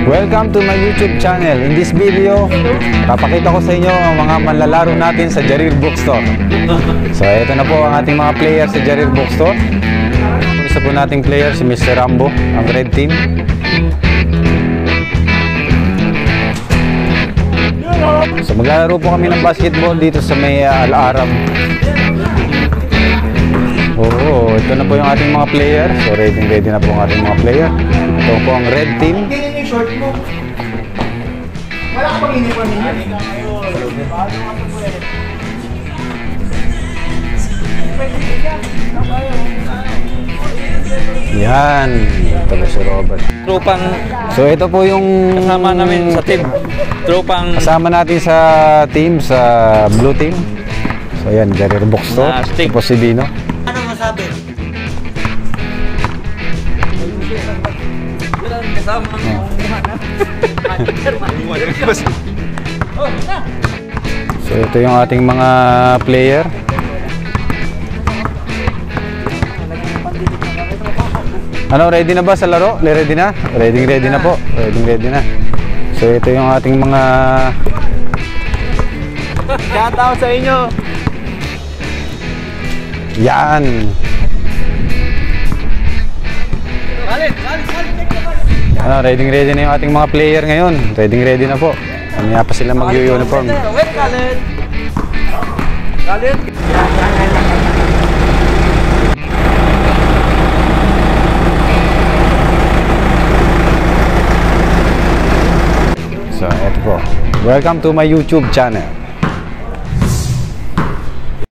Welcome to my YouTube channel. In this video, papakita ko sa inyo ang mga manlalaro natin sa Jarir Bookstore. So ito na po ang ating mga player sa Jarir Bookstore. Isa po nating player si Mr. Rambo, ang red team. So maglalaro po kami ng basketball dito sa may Al-Arab. Oo, ito na po yung ating mga player. So ready na po ang ating mga player. Ito po ang red team. Short mo. Wala ka pang iniwan ninyo. Yan. Ito po si Robert. Tropang So ito po yung kasama namin sa team. Tropang kasama natin sa team, sa blue team. So yan, Jarir Bookstore. Ito po si Dino. Ano masabi? So ito yung ating mga player. Ano, ready na ba sa laro? Ready na? Ready na po. Ready na. So ito yung ating mga shout out sa inyo. yan. Ano, ready na yung ating mga player ngayon. Ready na po. Kanya pa sila mag-uniform. Wait, Khaled. Khaled. So, eto po. Welcome to my YouTube channel.